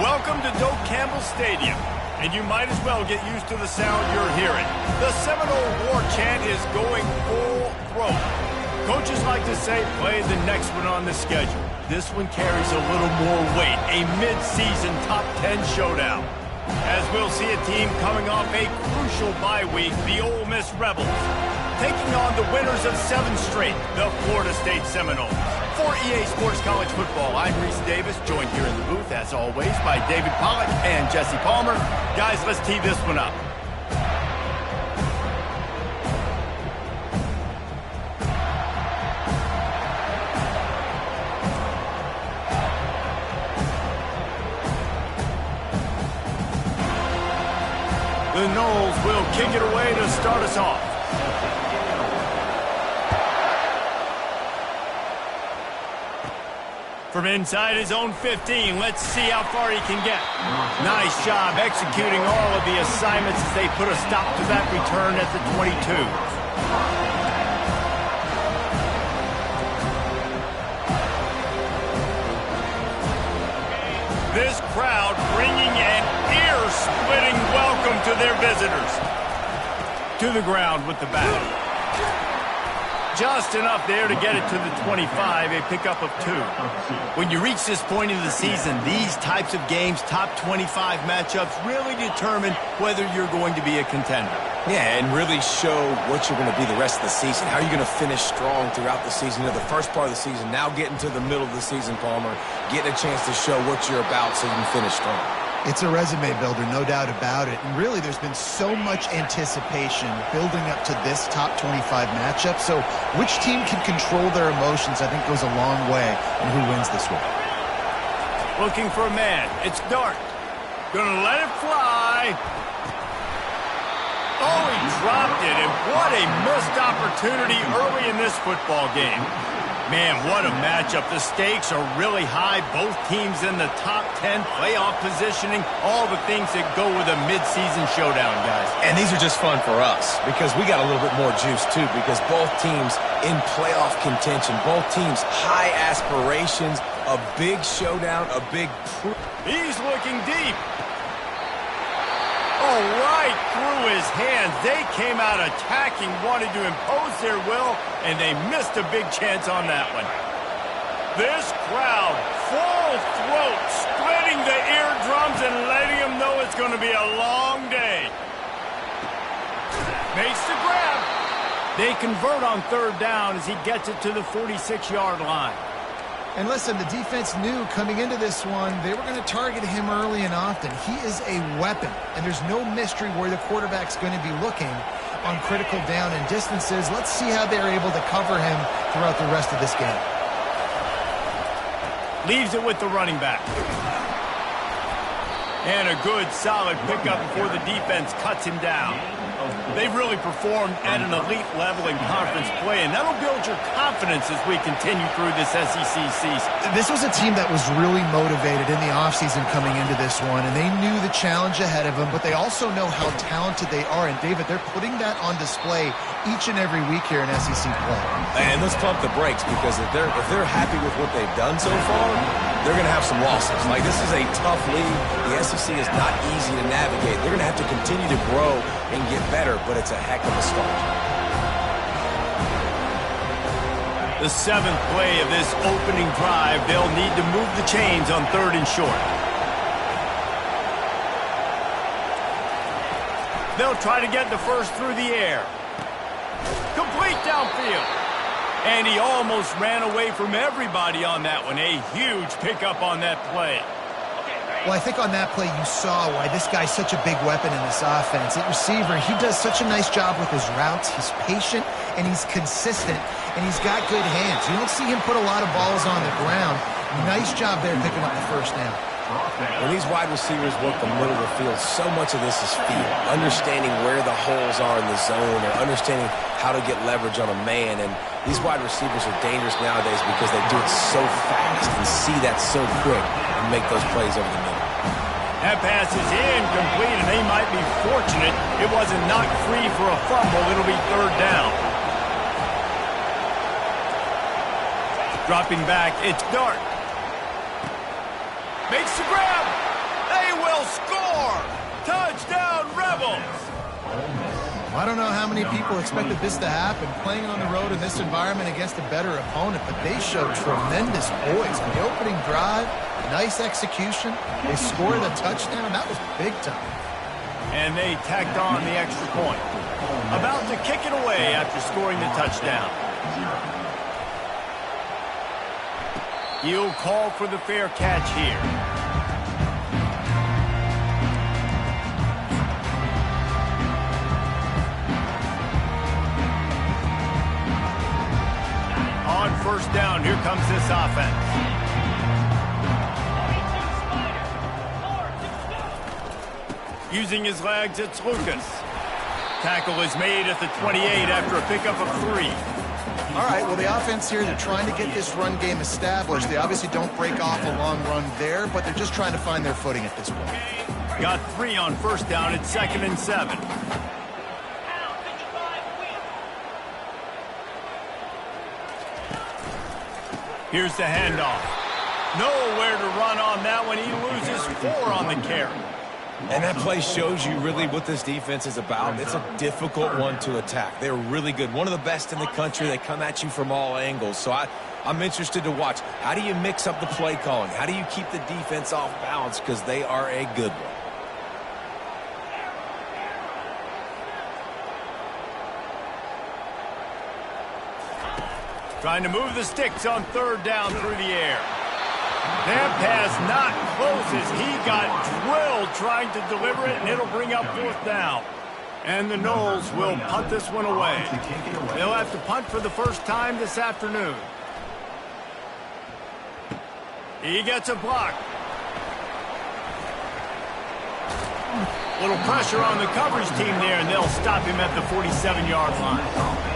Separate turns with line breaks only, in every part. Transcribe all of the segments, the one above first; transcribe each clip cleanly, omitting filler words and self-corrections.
Welcome to Doak Campbell Stadium, and you might as well get used to the sound you're hearing. The Seminole War chant is going full throat. Coaches like to say, play the next one on the schedule. This one carries a little more weight, a mid-season top 10 showdown. As we'll see a team coming off a crucial bye week, the Ole Miss Rebels, taking on the winners of 7 straight, the Florida State Seminoles. For EA Sports College Football, I'm Reese Davis, joined here in the booth, as always, by David Pollack and Jesse Palmer. Guys, let's tee this one up. The Noles will kick it away to start us off. From inside his own 15, let's see how far he can get. Nice job executing all of the assignments as they put a stop to that return at the 22. This crowd bringing an ear-splitting welcome to their visitors. To the ground with the bat. Just enough there to get it to the 25, a pickup of 2. When you reach this point in the season, these types of games, top 25 matchups, really determine whether you're going to be a contender.
Yeah, and really show what you're going to be the rest of the season. How are you going to finish strong throughout the season? You know, the first part of the season, now getting to the middle of the season, Palmer, getting a chance to show what you're about so you can finish strong.
It's a resume builder, no doubt about it. And really, there's been so much anticipation building up to this top 25 matchup. So which team can control their emotions, I think, goes a long way in who wins this one.
Looking for a man. It's Dart. Gonna let it fly. Oh, he dropped it, and what a missed opportunity early in this football game. Man, what a matchup. The stakes are really high. Both teams in the top 10, playoff positioning, all the things that go with a midseason showdown, guys.
And these are just fun for us because we got a little bit more juice, too, because both teams in playoff contention, both teams high aspirations, a big showdown, a big...
He's looking deep. Oh, right through his hands. They came out attacking, wanted to impose their will, and they missed a big chance on that one. This crowd, full throat, splitting the eardrums and letting them know it's going to be a long day. Makes the grab. They convert on 3rd down as he gets it to the 46-yard line.
And listen, the defense knew coming into this one, they were going to target him early and often. He is a weapon, and there's no mystery where the quarterback's going to be looking on critical down and distances. Let's see how they're able to cover him throughout the rest of this game.
Leaves it with the running back. And a good, solid pickup before the defense cuts him down. They've really performed at an elite level in conference play, and that'll build your confidence as we continue through this SEC season.
This was a team that was really motivated in the offseason coming into this one, and they knew the challenge ahead of them, but they also know how talented they are. And, David, they're putting that on display each and every week here in SEC play.
And let's pump the brakes because if they're happy with what they've done so far, they're going to have some losses. Like, this is a tough league. The SEC is not easy to navigate. They're going to have to continue to grow and get better, but it's a heck of a start.
The 7th play of this opening drive, they'll need to move the chains on 3rd and short. They'll try to get the first through the air. Complete downfield. And he almost ran away from everybody on that one. A huge pickup on that play.
Well, I think on that play you saw why this guy's such a big weapon in this offense. At receiver, he does such a nice job with his routes. He's patient, and he's consistent, and he's got good hands. You don't see him put a lot of balls on the ground. Nice job there picking up the first down.
When these wide receivers work the middle of the field, so much of this is feel. Understanding where the holes are in the zone or understanding how to get leverage on a man. And these wide receivers are dangerous nowadays because they do it so fast and see that so quick and make those plays over the middle.
That pass is incomplete, and they might be fortunate it wasn't knocked free for a fumble. It'll be 3rd down. Dropping back, it's Dart. Makes the grab. they'll score! Touchdown, Rebels!
I don't know how many people expected this to happen, playing on the road in this environment against a better opponent, but they showed tremendous poise. On the opening drive, nice execution. They scored a touchdown. That was big time.
And they tacked on the extra point. About to kick it away after scoring the touchdown. He'll call for the fair catch here. On first down, here comes this offense. Using his legs, it's Lucas. Tackle is made at the 28 after a pickup of 3.
All right, well, the offense here, they're trying to get this run game established. They obviously don't break off a long run there, but they're just trying to find their footing at this point.
Got 3 on first down. It's 2nd and 7. Here's the handoff. Nowhere to run on that one. He loses 4 on the carry.
And that play shows you really what this defense is about. It's a difficult one to attack. They're really good. One of the best in the country. They come at you from all angles. So I'm interested to watch. How do you mix up the play calling? How do you keep the defense off balance? Because they are a good one.
Trying to move the sticks on 3rd down through the air. That pass not close as he got drilled trying to deliver it, and it'll bring up 4th down. And the Noles will punt this one away. They'll have to punt for the first time this afternoon. He gets a block. Little pressure on the coverage team there, and they'll stop him at the 47-yard line.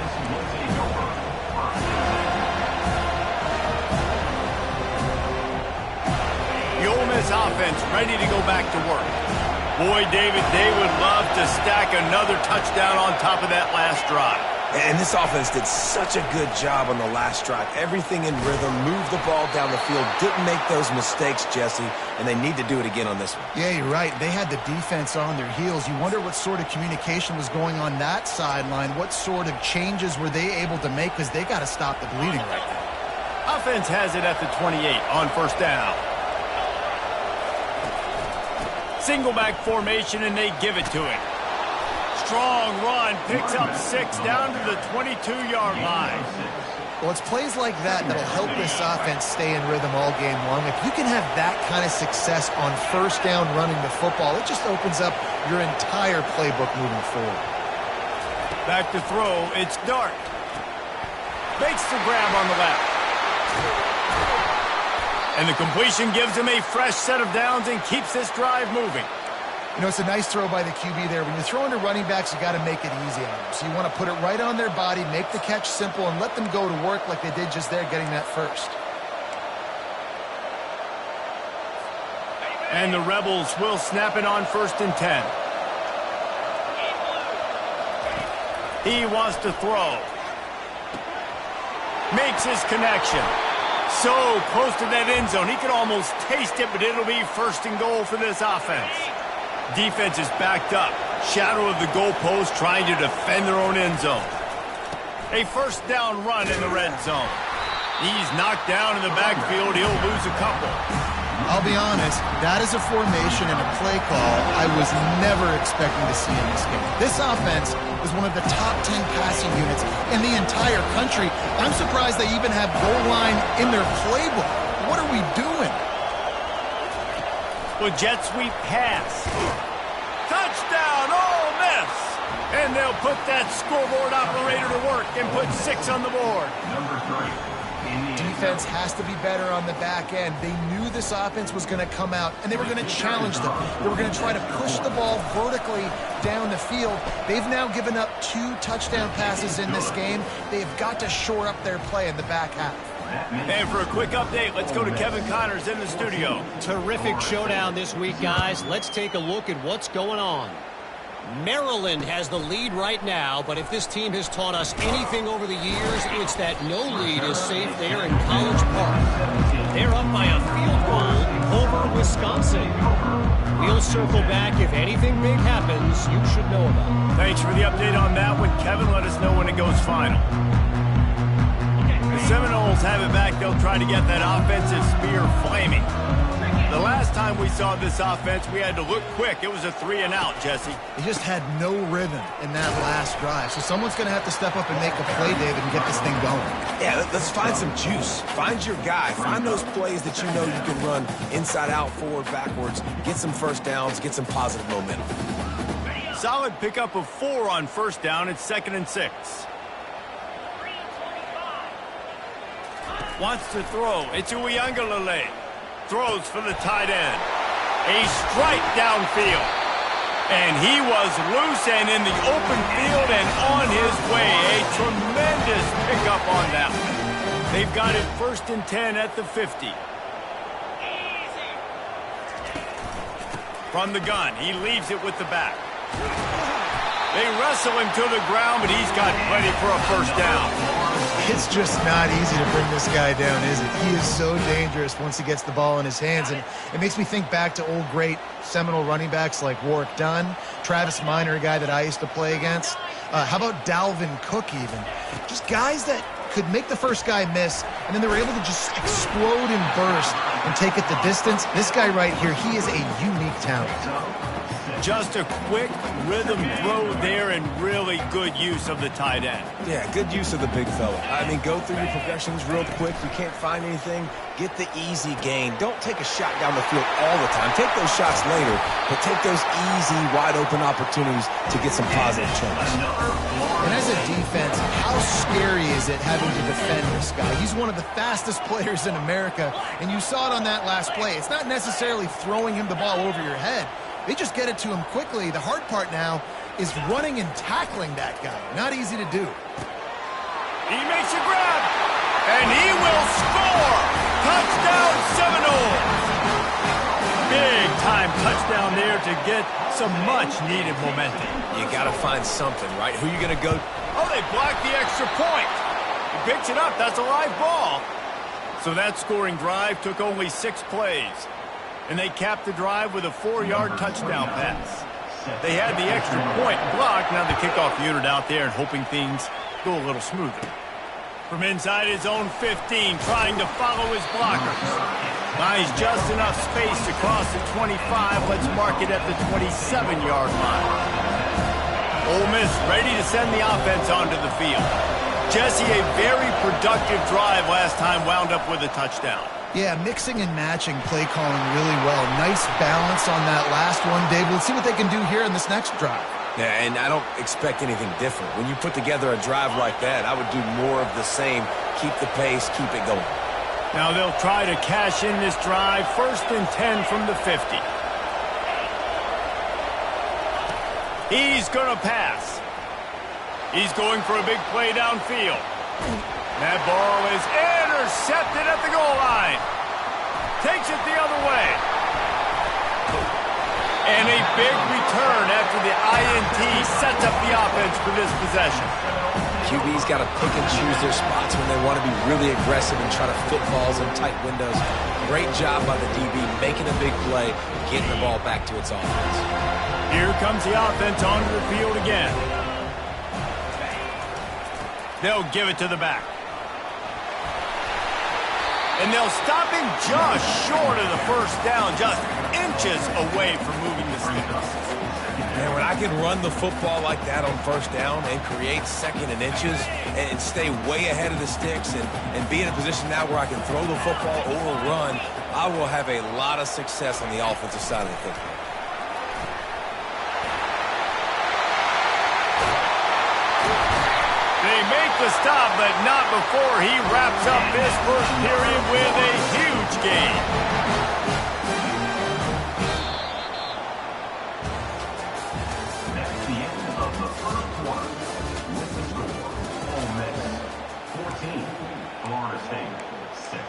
The Ole Miss offense ready to go back to work. Boy, David, they would love to stack another touchdown on top of that last drive.
And this offense did such a good job on the last drive. Everything in rhythm, moved the ball down the field, didn't make those mistakes, Jesse, and they need to do it again on this one.
Yeah, you're right. They had the defense on their heels. You wonder what sort of communication was going on that sideline. What sort of changes were they able to make, because they got to stop the bleeding right now.
Offense has it at the 28 on first down. Single back formation, and they give it to him. Strong run, picks up 6 down to the 22-yard line.
Well, it's plays like that that'll help this offense stay in rhythm all game long. If you can have that kind of success on first down running the football, it just opens up your entire playbook moving forward.
Back to throw, it's Dart. Makes the grab on the left. And the completion gives him a fresh set of downs and keeps this drive moving.
You know, it's a nice throw by the QB there. When you're throwing to running backs, you got to make it easy on them. So you want to put it right on their body, make the catch simple, and let them go to work like they did just there, getting that first.
And the Rebels will snap it on 1st and 10. He wants to throw. Makes his connection. So close to that end zone. He could almost taste it, but it'll be 1st and goal for this offense. Defense is backed up. Shadow of the goalpost trying to defend their own end zone. A first down run in the red zone. He's knocked down in the backfield. He'll lose a couple.
I'll be honest, that is a formation and a play call I was never expecting to see in this game. This offense is one of the top 10 passing units in the entire country. I'm surprised they even have goal line in their playbook. What are we doing?
Well, jet sweep pass. Touchdown, Ole Miss! And they'll put that scoreboard operator to work and put 6 on the board.
Number 3.
Defense has to be better on the back end. They knew this offense was going to come out, and they were going to challenge them. They were going to try to push the ball vertically down the field. They've now given up 2 touchdown passes in this game. They've got to shore up their play in the back half.
And for a quick update, let's go to Kevin Connors in the studio.
Terrific showdown this week, guys. Let's take a look at what's going on. Maryland has the lead right now, but if this team has taught us anything over the years, it's that no lead is safe there in College Park. They're up by a field goal over Wisconsin. We'll circle back if anything big happens you should know about.
Thanks for the update on that one, Kevin. Let us know when it goes final. The Seminoles have it back. They'll try to get that offensive spear flaming. The last time we saw this offense, we had to look quick. It was a 3-and-out, Jesse.
They just had no rhythm in that last drive. So someone's going to have to step up and make a play, David, and get this thing going.
Yeah, let's find some juice. Find your guy. Find those plays that you know you can run inside out, forward, backwards. Get some first downs. Get some positive momentum.
Solid pickup of 4 on first down. It's 2nd and 6. Wants to throw. It's Uiagalelei. Throws for the tight end. A strike downfield. And he was loose and in the open field and on his way. A tremendous pickup on that one. They've got it 1st and 10 at the 50. From the gun, he leaves it with the back. They wrestle him to the ground, but he's got plenty for a first down.
It's just not easy to bring this guy down, is it? He is so dangerous once he gets the ball in his hands, and it makes me think back to old great Seminole running backs like Warwick Dunn, Travis Minor, a guy that I used to play against. How about Dalvin Cook even? Just guys that could make the first guy miss, and then they were able to just explode and burst and take it the distance. This guy right here, he is a unique talent.
Just a quick rhythm throw there and really good use of the tight end.
Yeah, good use of the big fella. I mean, go through your progressions real quick. You can't find anything, get the easy gain. Don't take a shot down the field all the time. Take those shots later, but take those easy, wide-open opportunities to get some positive chunks.
And as a defense, how scary is it having to defend this guy? He's one of the fastest players in America, and you saw it on that last play. It's not necessarily throwing him the ball over your head. They just get it to him quickly. The hard part now is running and tackling that guy. Not easy to do.
He makes a grab, and he will score! Touchdown Seminoles! Big-time touchdown there to get some much-needed momentum.
You got to find something, right? Who are you going to go?
Oh, they blocked the extra point. He picks it up. That's a live ball. So that scoring drive took only 6 plays. And they capped the drive with a 4-yard touchdown pass. They had the extra point blocked. Now the kickoff unit out there and hoping things go a little smoother. From inside his own 15, trying to follow his blockers. Buys just enough space to cross the 25. Let's mark it at the 27-yard line. Ole Miss ready to send the offense onto the field. Jesse, a very productive drive last time, wound up with a touchdown.
Yeah, mixing and matching play calling really well. Nice balance on that last one, Dave. Let's see what they can do here in this next drive.
Yeah, and I don't expect anything different. When you put together a drive like that, I would do more of the same. Keep the pace, keep it going.
Now they'll try to cash in this drive. 1st and 10 from the 50. He's going to pass. He's going for a big play downfield. That ball is intercepted at the goal line. Takes it the other way. And a big return after the INT sets up the offense for this possession.
QB's got to pick and choose their spots when they want to be really aggressive and try to fit balls in tight windows. Great job by the DB making a big play, getting the ball back to its offense.
Here comes the offense onto the field again. They'll give it to the back. And they'll stop him just short of the first down, just inches away from moving the sticks.
Man, when I can run the football like that on first down and create 2nd and inches and stay way ahead of the sticks and be in a position now where I can throw the football or run, I will have a lot of success on the offensive side of the football.
They make the stop, but not before he wraps up this first period with a huge gain.
That's the end of the first quarter. With the score, Ole Miss 14, Florida State 6.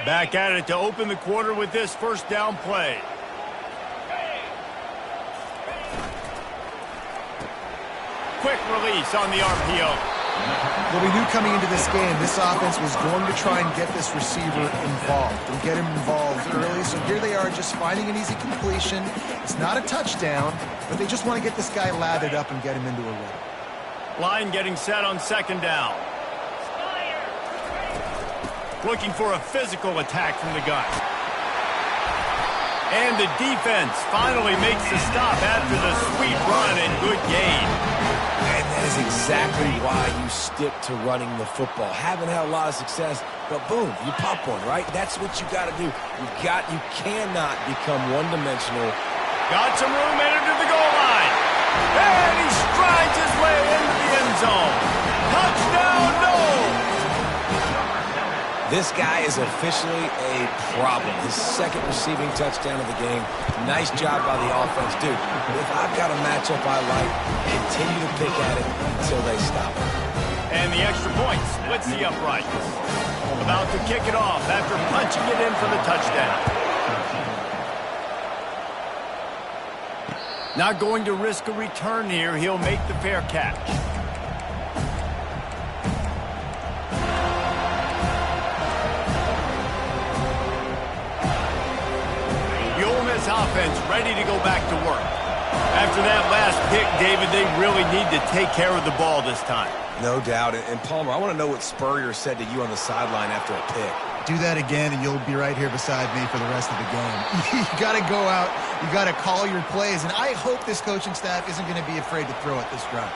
Back at it to open the quarter with this first down play. Quick release on the RPO.
Well, we knew coming into this game, this offense was going to try and get this receiver involved and get him involved early. So here they are just finding an easy completion. It's not a touchdown, but they just want to get this guy lathered up and get him into a rhythm.
Line getting set on second down. Looking for a physical attack from the gun. And the defense finally makes the stop after the sweet run and good gain.
And that is exactly why you stick to running the football. Haven't had a lot of success, but boom, you pop one, right? That's what you got to do. You cannot become one-dimensional.
Got some room headed to the goal line. And he strides his way into the end zone. Touchdown, no!
This guy is officially a problem. His second receiving touchdown of the game. Nice job by the offense. Dude, if I've got a matchup I like, continue to pick at it until they stop it.
And the extra point splits the uprights. About to kick it off after punching it in for the touchdown. Not going to risk a return here. He'll make the fair catch. Offense ready to go back to work. After that last pick, David, they really need to take care of the ball this time.
No doubt. And Palmer, I want to know what Spurrier said to you on the sideline after a pick.
Do that again, and you'll be right here beside me for the rest of the game. You got to go out. You got to call your plays, and I hope this coaching staff isn't going to be afraid to throw it this drive.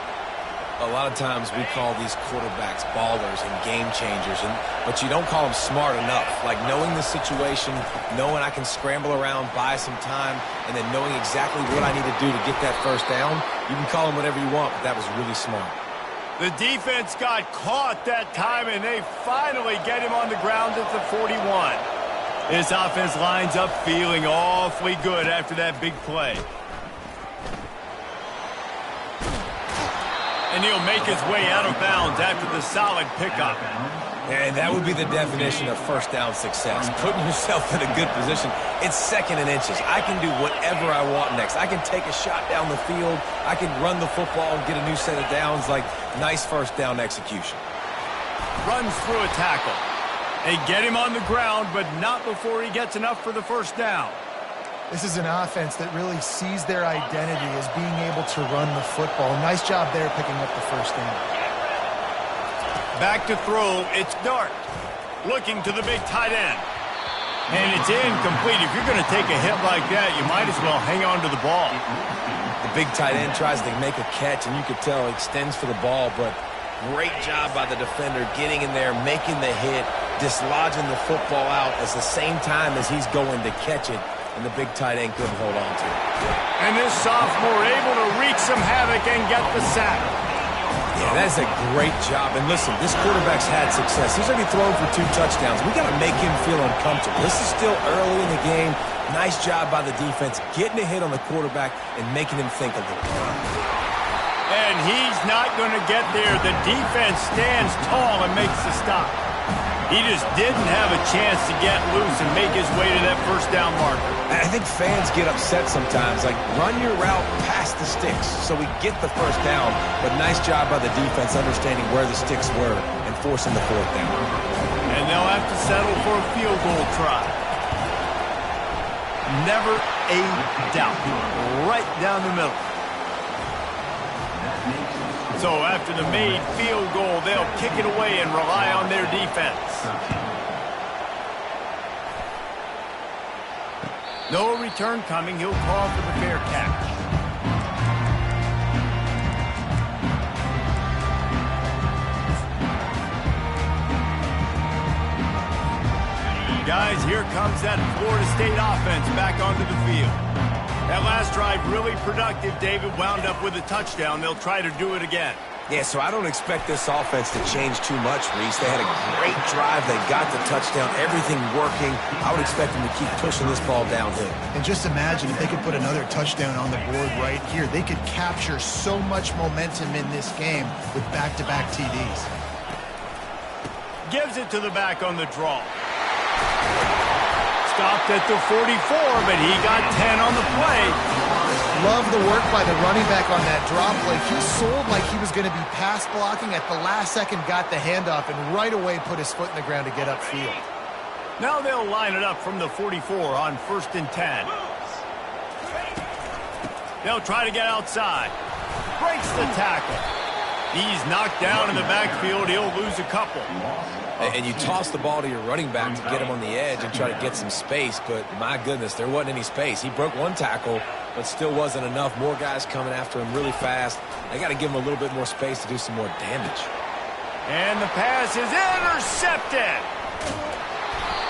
A lot of times we call these quarterbacks ballers and game changers, but you don't call them smart enough. Like knowing the situation, knowing I can scramble around, buy some time, and then knowing exactly what I need to do to get that first down. You can call them whatever you want, but that was really smart.
The defense got caught that time, and they finally get him on the ground at the 41. This offense lines up feeling awfully good after that big play. And he'll make his way out of bounds after the solid pickup.
And that would be the definition of first down success. Putting yourself in a good position. It's second and inches. I can do whatever I want next. I can take a shot down the field. I can run the football and get a new set of downs. Like, nice first down execution.
Runs through a tackle. They get him on the ground, but not before he gets enough for the first down.
This is an offense that really sees their identity as being able to run the football. Nice job there picking up the first down.
Back to throw, it's Dart. Looking to the big tight end. And it's incomplete. If you're going to take a hit like that, you might as well hang on to the ball.
The big tight end tries to make a catch, and you could tell he extends for the ball, but great job by the defender getting in there, making the hit, dislodging the football out at the same time as he's going to catch it. And the big tight end couldn't hold on to it.
And this sophomore able to wreak some havoc and get the sack.
Yeah, that's a great job. And listen, this quarterback's had success. He's already thrown for 2 touchdowns. We got to make him feel uncomfortable. This is still early in the game. Nice job by the defense, getting a hit on the quarterback and making him think a little bit.
And he's not going to get there. The defense stands tall and makes the stop. He just didn't have a chance to get loose and make his way to that first down marker.
I think fans get upset sometimes. Like, run your route past the sticks so we get the first down. But nice job by the defense understanding where the sticks were and forcing the 4th down.
And they'll have to settle for a field goal try. Never a doubt. Right down the middle. So after the made field goal, they'll kick it away and rely on their defense. No return coming. He'll call for the fair catch. Guys, here comes that Florida State offense back onto the field. That last drive really productive. David wound up with a touchdown. They'll try to do it again.
Yeah, so I don't expect this offense to change too much, Reese. They had a great drive. They got the touchdown. Everything working. I would expect them to keep pushing this ball downhill.
And just imagine if they could put another touchdown on the board right here. They could capture so much momentum in this game with back-to-back TDs.
Gives it to the back on the draw. Stopped at the 44, but he got 10 on the play.
love the work by the running back on that drop play. He sold like he was going to be pass blocking. At the last second, got the handoff, and right away put his foot in the ground to get upfield.
Now they'll line it up from the 44 on 1st and 10. They'll try to get outside. Breaks the tackle. He's knocked down in the backfield. He'll lose a couple.
And you toss the ball to your running back to get him on the edge and try to get some space, but my goodness, there wasn't any space. He broke one tackle, but still wasn't enough. More guys coming after him really fast. They got to give him a little bit more space to do some more damage.
And the pass is intercepted.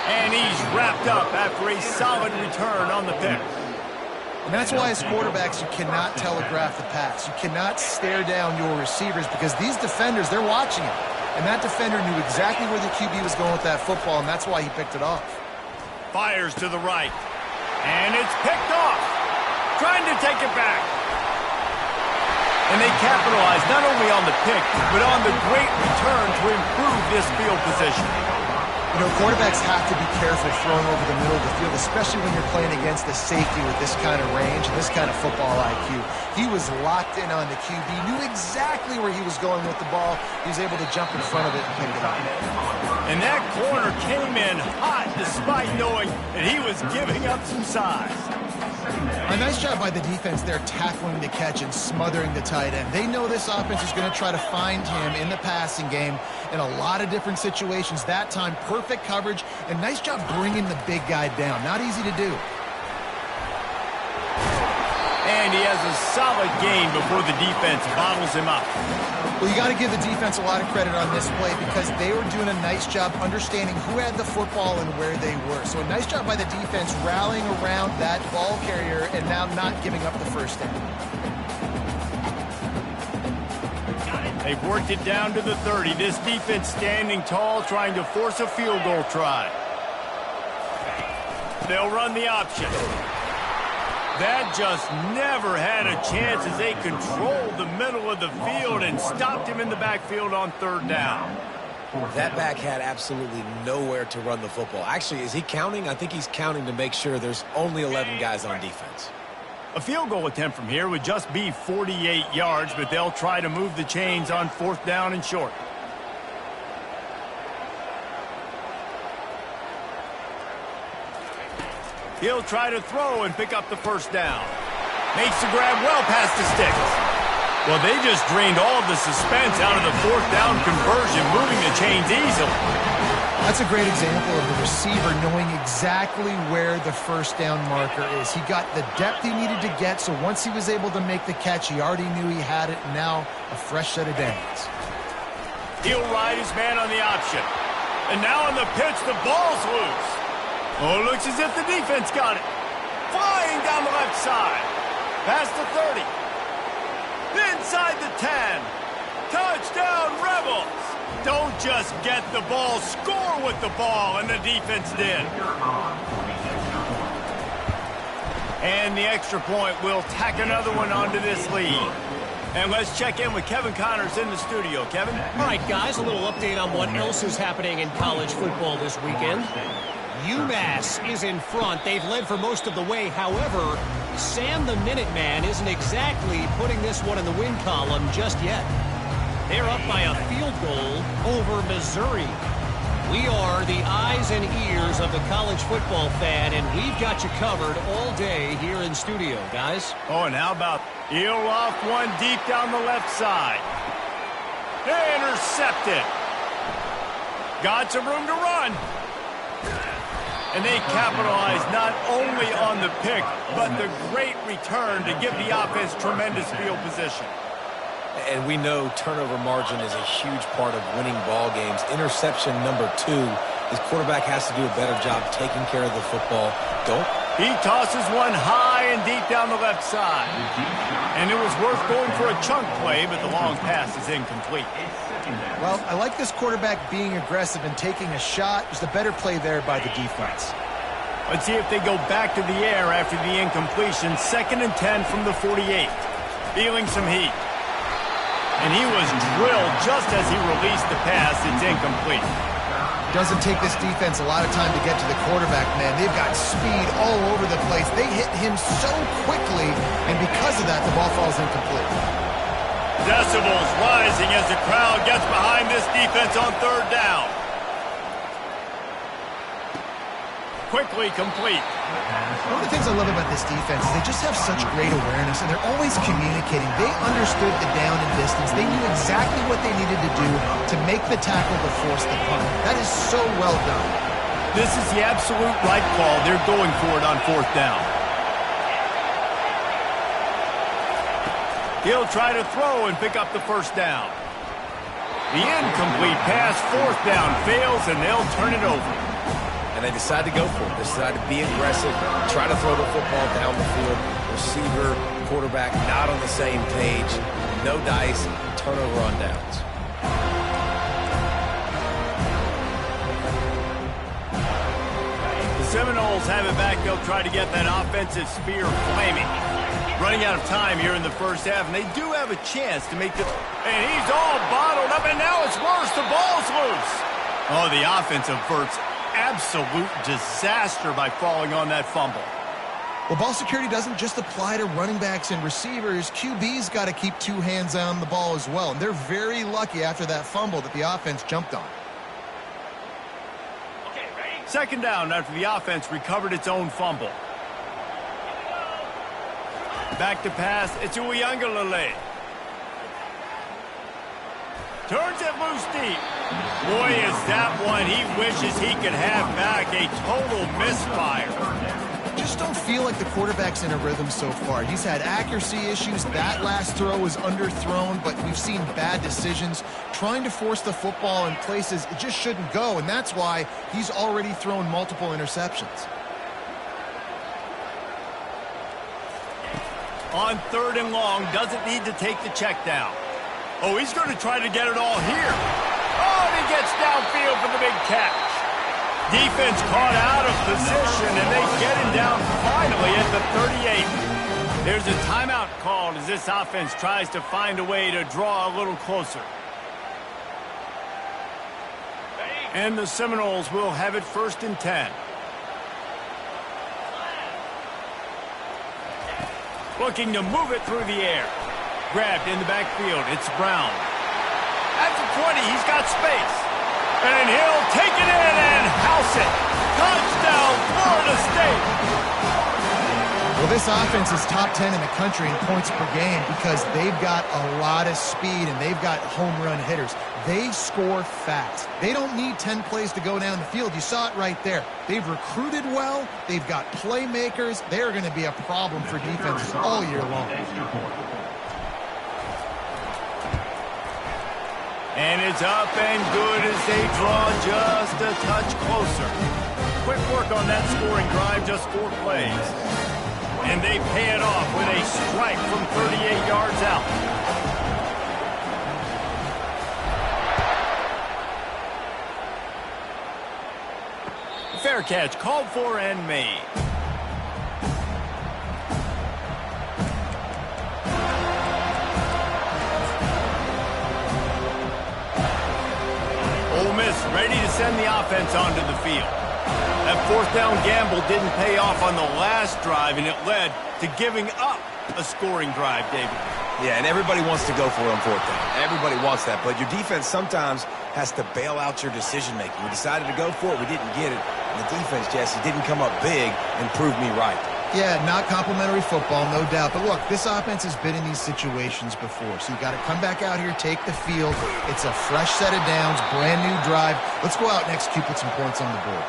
And he's wrapped up after a solid return on the pick.
And that's why as quarterbacks, you cannot telegraph the pass. You cannot stare down your receivers because these defenders, they're watching it. And that defender knew exactly where the QB was going with that football, and that's why he picked it off.
Fires to the right. And it's picked off. Trying to take it back. And they capitalize not only on the pick, but on the great return to improve this field position.
You know, quarterbacks have to be careful throwing over the middle of the field, especially when you're playing against a safety with this kind of range and this kind of football IQ. He was locked in on the QB, knew exactly where he was going with the ball. He was able to jump in front of it and pick it up.
And that corner came in hot despite knowing that he was giving up some size.
A nice job by the defense there tackling the catch and smothering the tight end. They know this offense is going to try to find him in the passing game in a lot of different situations. That time, perfect coverage, and nice job bringing the big guy down. Not easy to do.
And he has a solid gain before the defense bottles him up.
Well, you got to give the defense a lot of credit on this play because they were doing a nice job understanding who had the football and where they were. So a nice job by the defense rallying around that ball carrier and now not giving up the first down.
They've worked it down to the 30. This defense standing tall, trying to force a field goal try. They'll run the option. That just never had a chance as they controlled the middle of the field and stopped him in the backfield on 3rd down.
That back had absolutely nowhere to run the football. Actually, is he counting? I think he's counting to make sure there's only 11 guys on defense.
A field goal attempt from here would just be 48 yards, but they'll try to move the chains on 4th down and short. He'll try to throw and pick up the 1st down. Makes the grab well past the sticks. Well, they just drained all of the suspense out of the 4th down conversion, moving the chains easily.
That's a great example of the receiver knowing exactly where the 1st down marker is. He got the depth he needed to get, so once he was able to make the catch, he already knew he had it, and now a fresh set of downs.
He'll ride his man on the option. And now on the pitch, the ball's loose. Oh, looks as if the defense got it. Flying down the left side. Past the 30. Inside the 10. Touchdown, Rebels. Don't just get the ball, score with the ball, and the defense did. And the extra point will tack another one onto this lead. And let's check in with Kevin Connors in the studio. Kevin?
All right, guys, a little update on what else is happening in college football this weekend. UMass is in front. They've led for most of the way. However, Sam the Minuteman isn't exactly putting this one in the win column just yet. They're up by a field goal over Missouri. We are the eyes and ears of the college football fan, and we've got you covered all day here in studio, guys.
Oh, and how about he'll off one deep down the left side. Intercepted. Got some room to run. And they capitalize not only on the pick, but the great return to give the offense tremendous field position.
And we know turnover margin is a huge part of winning ball games. Interception number 2. His quarterback has to do a better job taking care of the football.
He tosses one high and deep down the left side. And it was worth going for a chunk play, but the long pass is incomplete.
Well, I like this quarterback being aggressive and taking a shot. There's a better play there by the defense.
Let's see if they go back to the air after the incompletion. 2nd and 10 from the 48. Feeling some heat. And he was drilled just as he released the pass. It's incomplete.
Doesn't take this defense a lot of time to get to the quarterback, man. They've got speed all over the place. They hit him so quickly, and because of that, the ball falls incomplete.
Decibels rising as the crowd gets behind this defense on third down. Quickly complete.
One of the things I love about this defense is they just have such great awareness, and they're always communicating. They understood the down and distance. They knew exactly what they needed to do to make the tackle to force the punt. That is so well done.
This is the absolute right call. They're going for it on fourth down. He'll try to throw and pick up the first down. The incomplete pass, fourth down, fails, and they'll turn it over.
And they decide to go for it. They decide to be aggressive, try to throw the football down the field. Receiver, quarterback, not on the same page. No dice, turnover on downs.
The Seminoles have it back. They'll try to get that offensive spear flaming. Running out of time here in the first half, and they do have a chance to make the... And he's all bottled up, and now it's worse. The ball's loose. Oh, the offense averts absolute disaster by falling on that fumble.
Well, ball security doesn't just apply to running backs and receivers. QB's got to keep two hands on the ball as well, and they're very lucky after that fumble that the offense jumped on.
Second down after the offense recovered its own fumble. Back to pass. It's Uiagalelei. Turns it loose deep. Boy, is that one he wishes he could have back. A total misfire.
Just don't feel like the quarterback's in a rhythm so far. He's had accuracy issues. That last throw was underthrown, but we've seen bad decisions. Trying to force the football in places it just shouldn't go, and that's why he's already thrown multiple interceptions.
On third and long, doesn't need to take the check down. Oh, he's going to try to get it all here. Oh, and he gets downfield for the big catch. Defense caught out of position, and they get him down finally at the 38. There's a timeout called as this offense tries to find a way to draw a little closer. And the Seminoles will have it 1st and 10. Looking to move it through the air. Grabbed in the backfield. It's Brown. At the 20, he's got space. And he'll take it in and house it. Touchdown, Florida State.
Well, this offense is top 10 in the country in points per game because they've got a lot of speed and they've got home run hitters. They score fast. They don't need 10 plays to go down the field. You saw it right there. They've recruited well. They've got playmakers. They're going to be a problem for defenses all year long.
And it's up and good as they draw just a touch closer. Quick work on that scoring drive, just 4 plays. And they pay it off with a strike from 38 yards out. Fair catch, called for and made. Ole Miss ready to send the offense onto the field. That fourth down gamble didn't pay off on the last drive, and it led to giving up a scoring drive, David.
Yeah, and everybody wants to go for it on fourth down. Everybody wants that, but your defense sometimes has to bail out your decision-making. We decided to go for it. We didn't get it. And the defense, Jesse, didn't come up big and prove me right.
Yeah, not complimentary football, no doubt. But look, this offense has been in these situations before. So you got to come back out here, take the field. It's a fresh set of downs, brand new drive. Let's go out and execute, put some points on the board.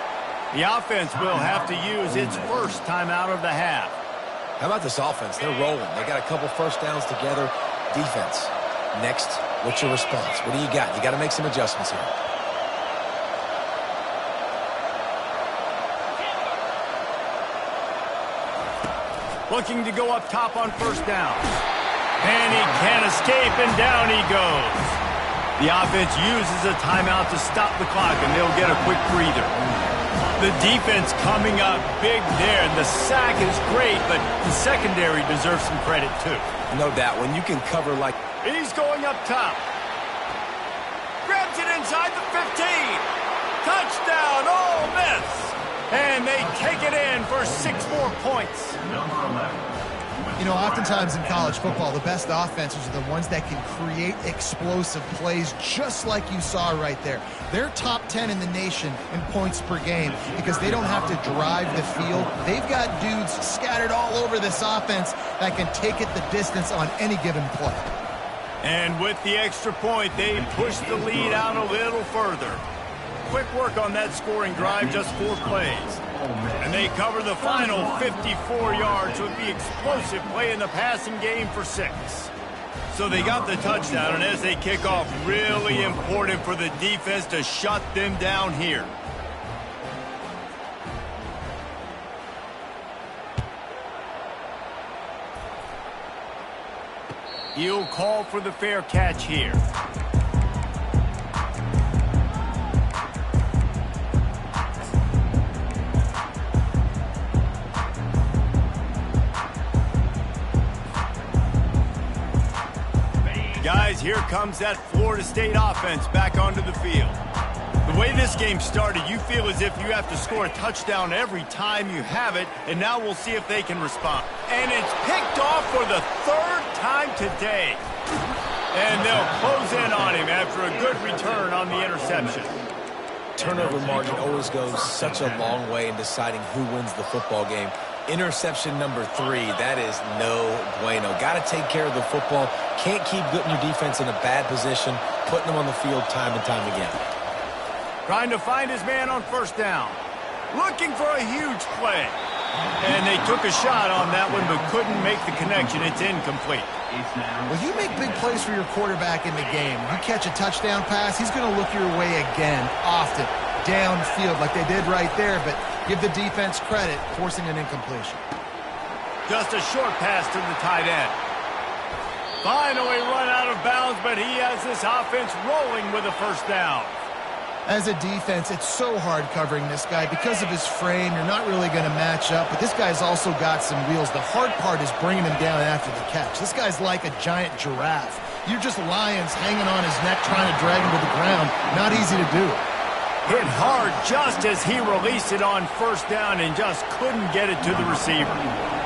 The offense will have to use its first timeout of the half.
How about this offense? They're rolling. They got a couple first downs together. Defense. Next, what's your response? What do you got? You got to make some adjustments here.
Looking to go up top on first down. And he can't escape, and down he goes. The offense uses a timeout to stop the clock, and they'll get a quick breather. The defense coming up big there. The sack is great, but the secondary deserves some credit, too.
No doubt. When you can cover like...
He's going up top. Grabs it inside the 15. Touchdown, Ole Miss! And they take it in for 6 more points.
Number 11.
You know, oftentimes in college football, the best offenses are the ones that can create explosive plays just like you saw right there. They're top 10 in the nation in points per game because they don't have to drive the field. They've got dudes scattered all over this offense that can take it the distance on any given play.
And with the extra point, they push the lead out a little further. Quick work on that scoring drive, just 4 plays. And they cover the final 54 yards with the explosive play in the passing game for 6. So they got the touchdown, and as they kick off, really important for the defense to shut them down here. He'll call for the fair catch here. Guys, here comes that Florida State offense back onto the field. The way this game started, you feel as if you have to score a touchdown every time you have it, and now we'll see if they can respond. And it's picked off for the 3rd time today. And they'll close in on him after a good return on the interception.
Turnover margin always goes such a long way in deciding who wins the football game. Interception number 3, that is no bueno. Got to take care of the football. Can't keep putting your defense in a bad position, putting them on the field time and time again.
Trying to find his man on 1st down. Looking for a huge play. And they took a shot on that one, but couldn't make the connection. It's incomplete.
Well, you make big plays for your quarterback in the game. You catch a touchdown pass, he's going to look your way again, often, downfield like they did right there, but give the defense credit, forcing an incompletion.
Just a short pass to the tight end. Finally run out of bounds, but he has this offense rolling with a 1st down.
As a defense, it's so hard covering this guy. Because of his frame, you're not really going to match up, but this guy's also got some wheels. The hard part is bringing him down after the catch. This guy's like a giant giraffe. You're just lions hanging on his neck trying to drag him to the ground. Not easy to do.
Hit hard just as he released it on 1st down and just couldn't get it to the receiver.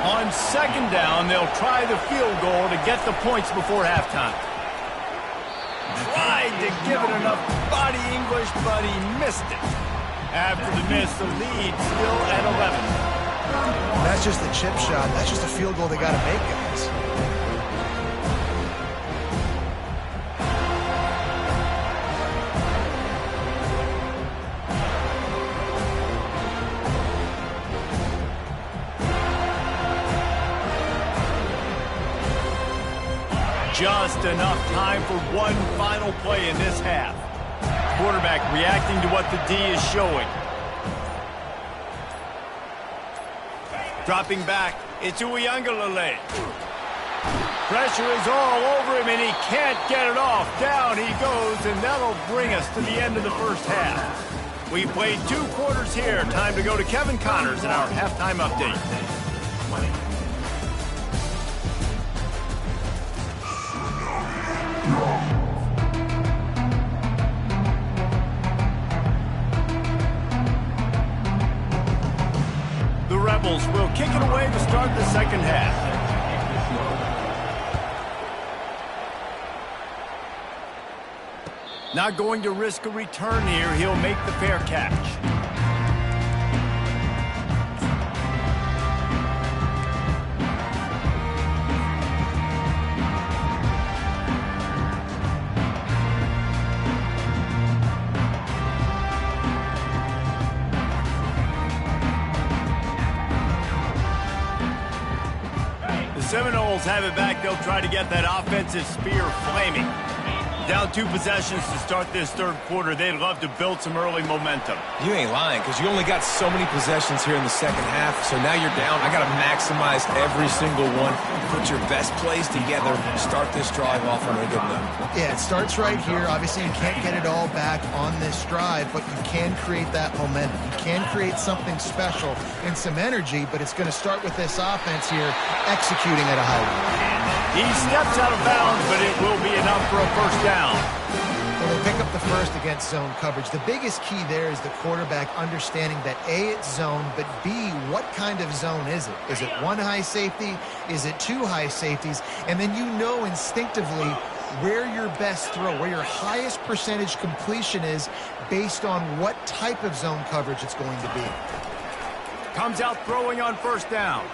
On 2nd down, they'll try the field goal to get the points before halftime. Tried to give it enough body English, but he missed it. After the miss, the lead still at 11.
And that's just a chip shot. That's just a field goal they got to make, guys.
Just enough time for one final play in this half. Quarterback reacting to what the D is showing. Dropping back, it's Uiagalelei. Pressure is all over him, and he can't get it off. Down he goes, and that'll bring us to the end of the 1st half. We played 2 quarters here. Time to go to Kevin Connors in our halftime update. The Rebels will kick it away to start the 2nd half. Not going to risk a return here. He'll make the fair catch. Seminoles have it back. They'll try to get that offensive spear flaming. Down 2 possessions to start this 3rd quarter. They'd love to build some early momentum.
You ain't lying, because you only got so many possessions here in the 2nd half, so now you're down. I got to maximize every single one. Put your best plays together. Start this drive off on a good note.
Yeah, it starts right here. Obviously, you can't get it all back on this drive, but you can create that momentum. You can create something special and some energy, but it's going to start with this offense here executing at a high level.
He steps out of bounds, but it will be enough for a 1st down.
Well, they pick up the first against zone coverage. The biggest key there is the quarterback understanding that A, it's zone, but B, what kind of zone is it? Is it one high safety? Is it two high safeties? And then you know instinctively where your best throw, where your highest percentage completion is based on what type of zone coverage it's going to be.
Comes out throwing on first down.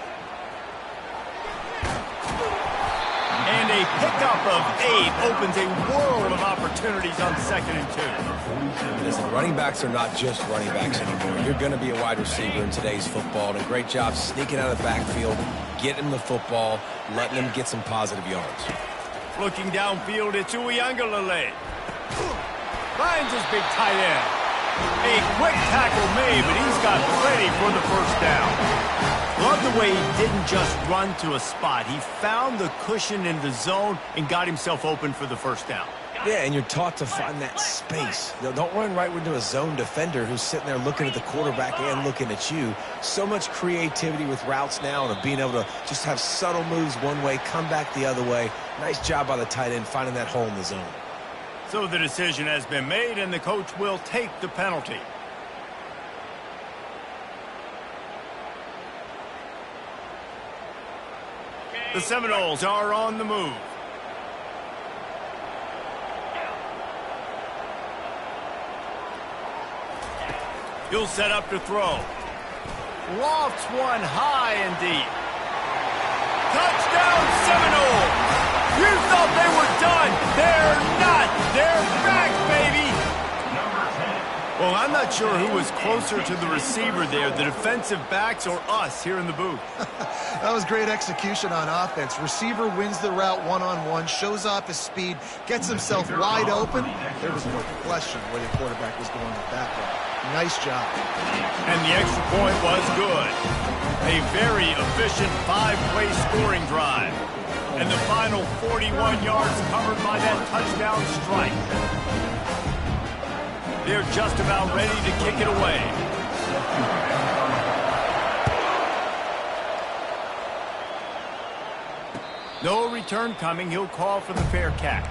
And a pickup of 8 opens a world of opportunities on 2nd and 2.
Listen, running backs are not just running backs anymore. You're going to be a wide receiver in today's football. And a great job sneaking out of the backfield, getting him the football, letting him get some positive yards.
Looking downfield, it's Uiagalelei. Finds his big tight end. A quick tackle made, but he's got plenty for the first down. Love the way he didn't just run to a spot. He found the cushion in the zone and got himself open for the first down.
Yeah, and you're taught to find that space. Don't run right into a zone defender who's sitting there looking at the quarterback and looking at you. So much creativity with routes now and being able to just have subtle moves one way, come back the other way. Nice job by the tight end finding that hole in the zone.
So the decision has been made, and the coach will take the penalty. The Seminoles are on the move. He'll set up to throw. Lofts one high and deep. Touchdown Seminoles! You thought they were done. They're not. They're back, baby. Well, I'm not sure who was closer to the receiver there, the defensive backs or us here in the booth.
That was great execution on offense. Receiver wins the route one-on-one, shows off his speed, gets himself wide open. There was no question where the quarterback was going with that ball. Nice job.
And the extra point was good. A very efficient 5-play scoring drive. And the final 41 yards covered by that touchdown strike. They're just about ready to kick it away. No return coming. He'll call for the fair catch.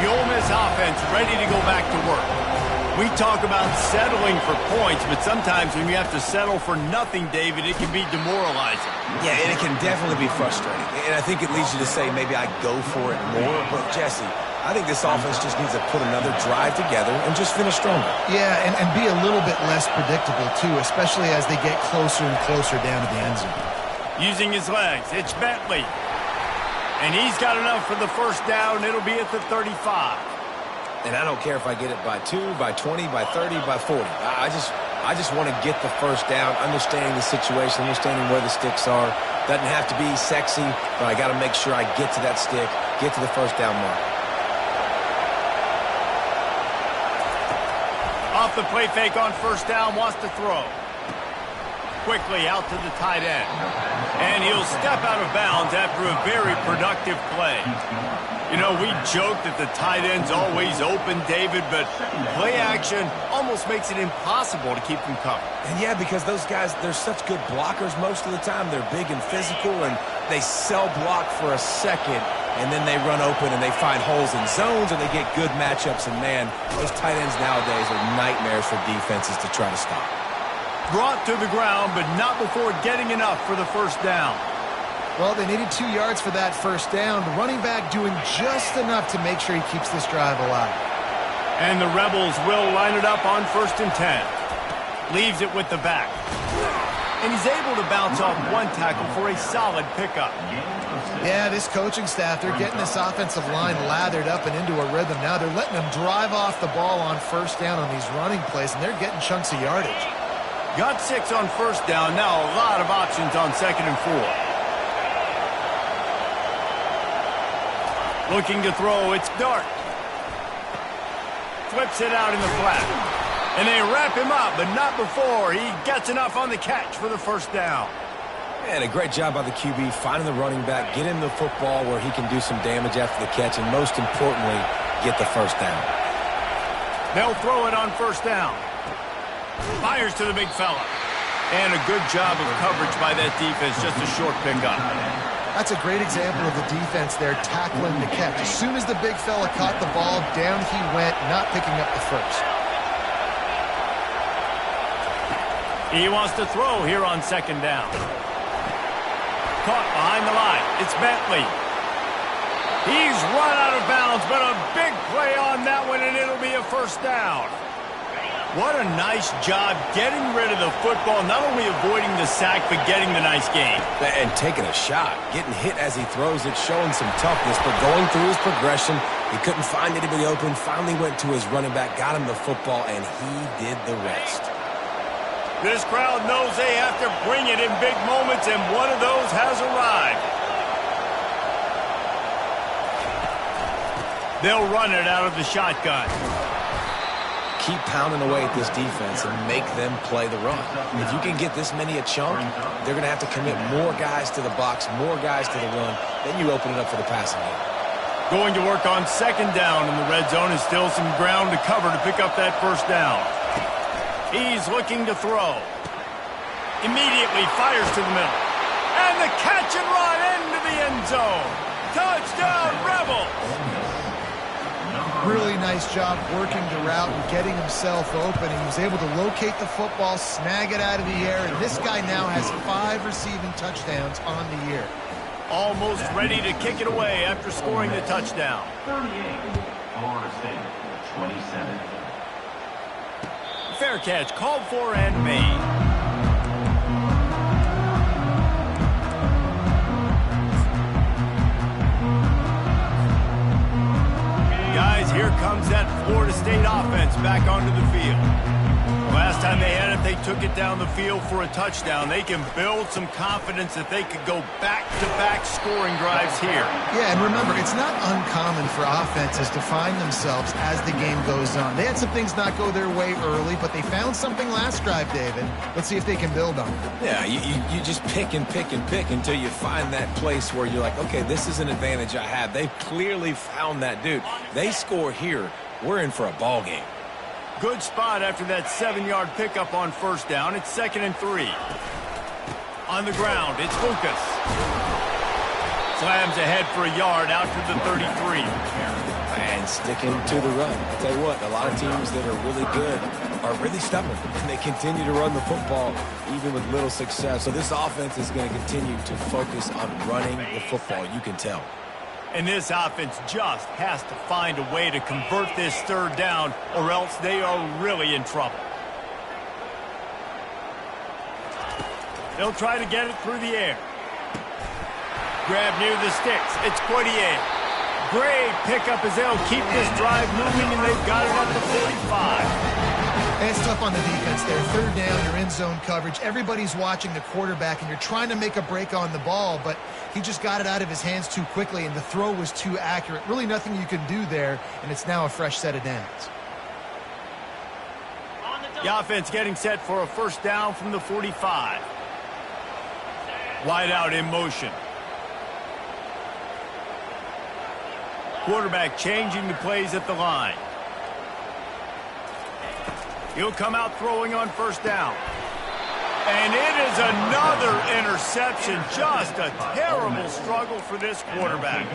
The Ole Miss offense ready to go back to work. We talk about settling for points, but sometimes when you have to settle for nothing, David, it can be demoralizing.
Yeah, and it can definitely be frustrating. And I think it leads you to say maybe I go for it more. But, Jesse, I think this offense just needs to put another drive together and just finish stronger.
Yeah, and be a little bit less predictable, too, especially as they get closer and closer down to the end zone.
Using his legs, it's Bentley. And he's got enough for the first down. It'll be at the 35.
And I don't care if I get it by 2, by 20, by 30, by 40. I just want to get the first down, understanding the situation, understanding where the sticks are. Doesn't have to be sexy, but I got to make sure I get to that stick, get to the first down mark.
Off the play fake on first down, wants to throw. Quickly out to the tight end. And he'll step out of bounds after a very productive play. You know, we joke that the tight end's always open, David, but play action almost makes it impossible to keep them covered.
And yeah, because those guys, they're such good blockers most of the time. They're big and physical, and they sell block for a second, and then they run open and they find holes in zones, and they get good matchups. And, man, those tight ends nowadays are nightmares for defenses to try to stop.
Brought to the ground, but not before getting enough for the first down.
Well, they needed 2 yards for that first down. The running back doing just enough to make sure he keeps this drive alive.
And the Rebels will line it up on 1st and 10. Leaves it with the back. And he's able to bounce off one tackle for a solid pickup.
Yeah, this coaching staff, they're getting this offensive line lathered up and into a rhythm now. They're letting them drive off the ball on first down on these running plays, and they're getting chunks of yardage.
Got 6 on first down. Now a lot of options on 2nd and 4. Looking to throw, it's Dart. Flips it out in the flat. And they wrap him up, but not before he gets enough on the catch for the first down.
And a great job by the QB finding the running back, get him the football where he can do some damage after the catch, and most importantly, get the first down.
They'll throw it on first down. Fires to the big fella. And a good job of coverage by that defense. Just a short pickup.
That's a great example of the defense there tackling the catch. As soon as the big fella caught the ball, down he went, not picking up the first.
He wants to throw here on second down. Caught behind the line. It's Bentley. He's run out of bounds, but a big play on that one, and it'll be a first down. What a nice job getting rid of the football, not only avoiding the sack, but getting the nice gain.
And taking a shot, getting hit as he throws it, showing some toughness, but going through his progression, he couldn't find anybody open, finally went to his running back, got him the football, and he did the rest.
This crowd knows they have to bring it in big moments, and one of those has arrived. They'll run it out of the shotgun.
Keep pounding away at this defense and make them play the run. If you can get this many a chunk, they're going to have to commit more guys to the box, more guys to the run. Then you open it up for the passing game.
Going to work on second down in the red zone is still some ground to cover to pick up that first down. He's looking to throw. Immediately fires to the middle. And the catch and run into the end zone. Touchdown, Rebels!
Really nice job working the route and getting himself open. He was able to locate the football, snag it out of the air, and this guy now has 5 receiving touchdowns on the year.
Almost ready to kick it away after scoring the touchdown.
38, Florida State, 27.
Fair catch, called for and made. Guys, here comes that Florida State offense back onto the field. Last time they had it, they took it down the field for a touchdown. They can build some confidence that they could go back-to-back scoring drives here.
Yeah, and remember, it's not uncommon for offenses to find themselves as the game goes on. They had some things not go their way early, but they found something last drive, David. Let's see if they can build on it.
Yeah, you just pick and pick and pick until you find that place where you're like, okay, this is an advantage I have. They've clearly found that, dude. They score here, we're in for a ball game.
Good spot after that 7-yard pickup on first down. It's 2nd and 3. On the ground, it's Lucas. Slams ahead for a yard out to the 33.
And sticking to the run. I'll tell you what, a lot of teams that are really good are really stubborn. And they continue to run the football even with little success. So this offense is going to continue to focus on running the football. You can tell.
And this offense just has to find a way to convert this third down, or else they are really in trouble. They'll try to get it through the air. Grab near the sticks. It's Poitier. Great pickup as they'll keep this drive moving, and they've got it at the 45.
And it's tough on the defense there. Third down, you're in zone coverage. Everybody's watching the quarterback, and you're trying to make a break on the ball, but he just got it out of his hands too quickly, and the throw was too accurate. Really nothing you can do there, and it's now a fresh set of downs.
The offense getting set for a first down from the 45. Wide out in motion. Quarterback changing the plays at the line. He'll come out throwing on first down. And it is another interception. Just a terrible struggle for this quarterback.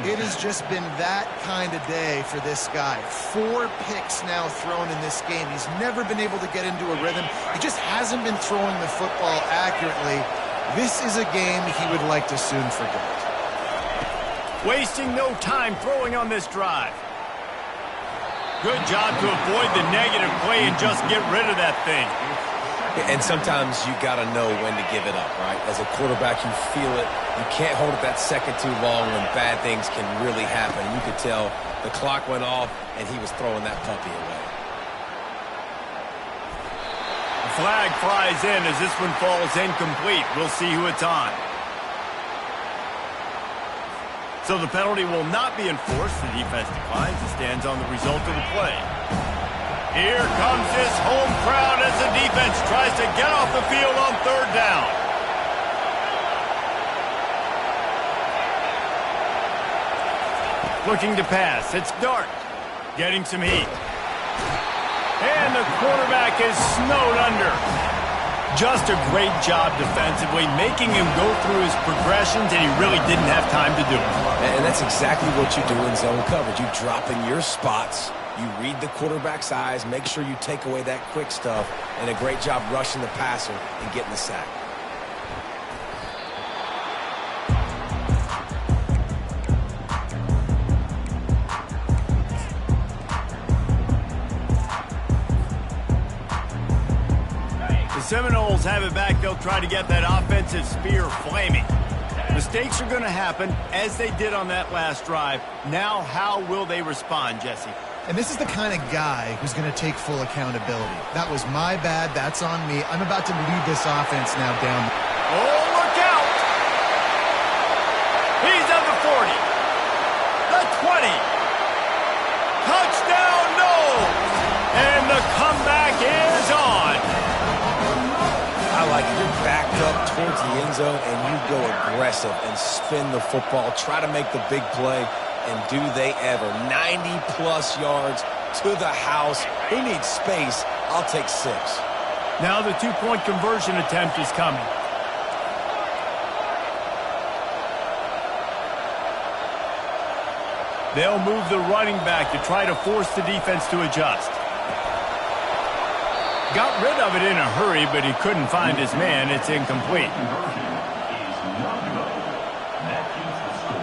It has just been that kind of day for this guy. 4 picks now thrown in this game. He's never been able to get into a rhythm. He just hasn't been throwing the football accurately. This is a game he would like to soon forget.
Wasting no time throwing on this drive. Good job to avoid the negative play and just get rid of that thing.
And sometimes you got to know when to give it up, right? As a quarterback, you feel it. You can't hold it that second too long when bad things can really happen. You could tell the clock went off, and he was throwing that puppy away.
The flag flies in as this one falls incomplete. We'll see who it's on. So the penalty will not be enforced. The defense declines and stands on the result of the play. Here comes this home crowd as the defense tries to get off the field on third down. Looking to pass. It's Dart. Getting some heat. And the quarterback is snowed under. Just a great job defensively, making him go through his progressions, and he really didn't have time to do it.
And that's exactly what you do in zone coverage. You drop in your spots, you read the quarterback's eyes, make sure you take away that quick stuff, and a great job rushing the passer and getting the sack.
Seminoles have it back. They'll try to get that offensive spear flaming. Mistakes are going to happen, as they did on that last drive. Now, how will they respond, Jesse?
And this is the kind of guy who's going to take full accountability. That was my bad. That's on me. I'm about to lead this offense now down.
Oh, look out! He's at the 40. The 20. Touchdown, no! And the comeback is on.
I like it. You're backed up towards the end zone, and you go aggressive and spin the football. Try to make the big play, and do they ever. 90-plus yards to the house. Who needs space? I'll take 6.
Now the two-point conversion attempt is coming. They'll move the running back to try to force the defense to adjust. Got rid of it in a hurry, but he couldn't find his man. It's incomplete.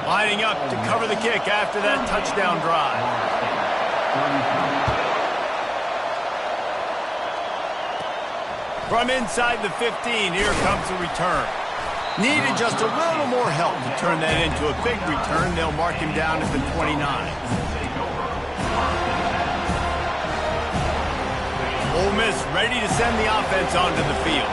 Lining up to cover the kick after that touchdown drive. From inside the 15, here comes the return. Needed just a little more help to turn that into a big return. They'll mark him down at the 29. Ole Miss ready to send the offense onto the field.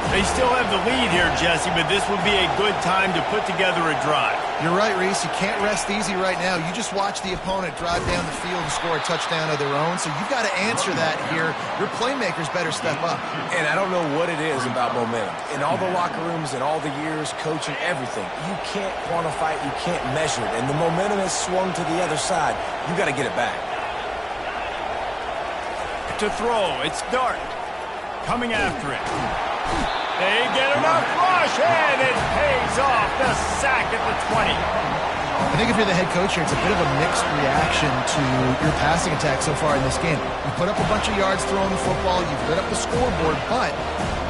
They still have the lead here, Jesse, but this would be a good time to put together a drive.
You're right, Reese. You can't rest easy right now. You just watch the opponent drive down the field and score a touchdown of their own, so you've got to answer that here. Your playmakers better step up.
And I don't know what it is about momentum. In all the locker rooms and all the years, coaching, everything, you can't quantify it, you can't measure it. And the momentum has swung to the other side. You got to get it back.
To throw, it's Dart coming after it. They get enough rush, and it pays off. The sack at the 20.
I think if you're the head coach here, it's a bit of a mixed reaction to your passing attack so far in this game. You put up a bunch of yards throwing the football, you've lit up the scoreboard, but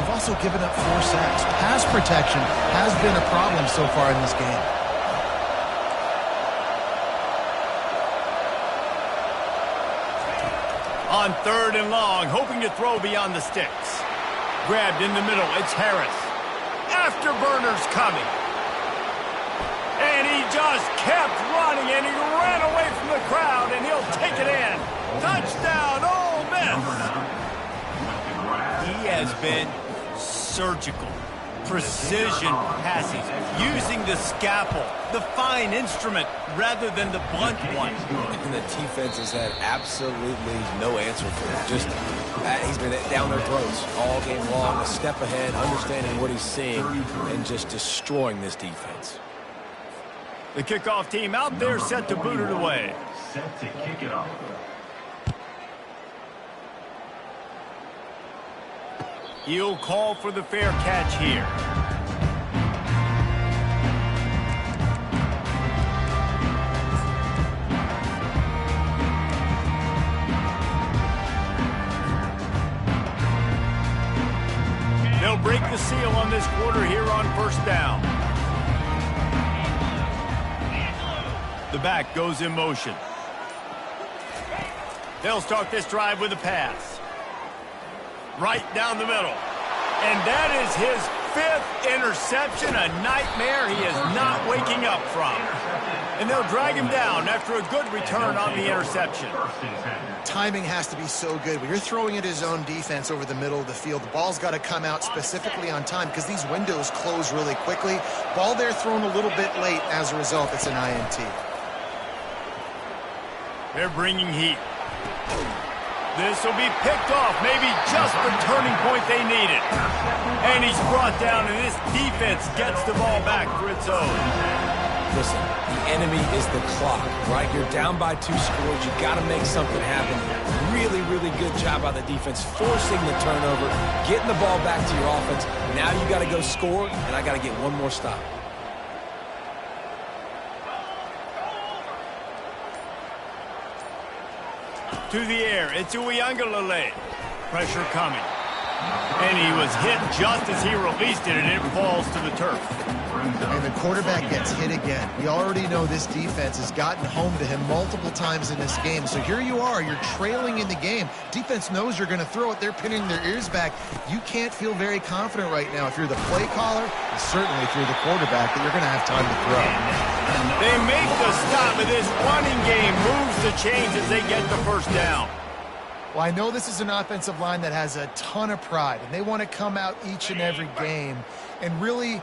you've also given up 4 sacks. Pass protection has been a problem so far in this game.
On 3rd and long, hoping to throw beyond the sticks. Grabbed in the middle, it's Harris. Afterburner's coming. And he just kept running, and he ran away from the crowd, and he'll take it in. Touchdown, Ole Miss. He has been surgical. Precision passes, using the scalpel, the fine instrument, rather than the blunt one.
And the defense has had absolutely no answer for it. Just, he's been down their throats all game long, a step ahead, understanding what he's seeing, and just destroying this defense.
The kickoff team out there set to boot it away.
Set to kick it off.
He'll call for the fair catch here. They'll break the seal on this quarter here on 1st down. The back goes in motion. They'll start this drive with a pass. Right down the middle. And that is his 5th interception, a nightmare he is not waking up from. And they'll drag him down after a good return on the interception.
Timing has to be so good. When you're throwing at his own defense over the middle of the field, the ball's got to come out specifically on time because these windows close really quickly. Ball there thrown a little bit late. As a result, it's an INT.
They're bringing heat. This will be picked off, maybe just the turning point they needed. And he's brought down, and this defense gets the ball back for its own.
listen, the enemy is the clock, right? You're down by 2 scores. You got to make something happen. Really, really good job by the defense, forcing the turnover, getting the ball back to your offense. Now you got to go score, and I got to get one more stop.
To the air, it's Uiagalelei. Pressure coming. And he was hit just as he released it, and it falls to the turf.
And the quarterback gets hit again. We already know this defense has gotten home to him multiple times in this game. So here you are, you're trailing in the game. Defense knows you're going to throw it. They're pinning their ears back. You can't feel very confident right now if you're the play caller, and certainly if you're the quarterback, that you're going to have time to throw.
They make the stop, but this running game moves the chains as they get the first down.
Well, I know this is an offensive line that has a ton of pride, and they want to come out each and every game and really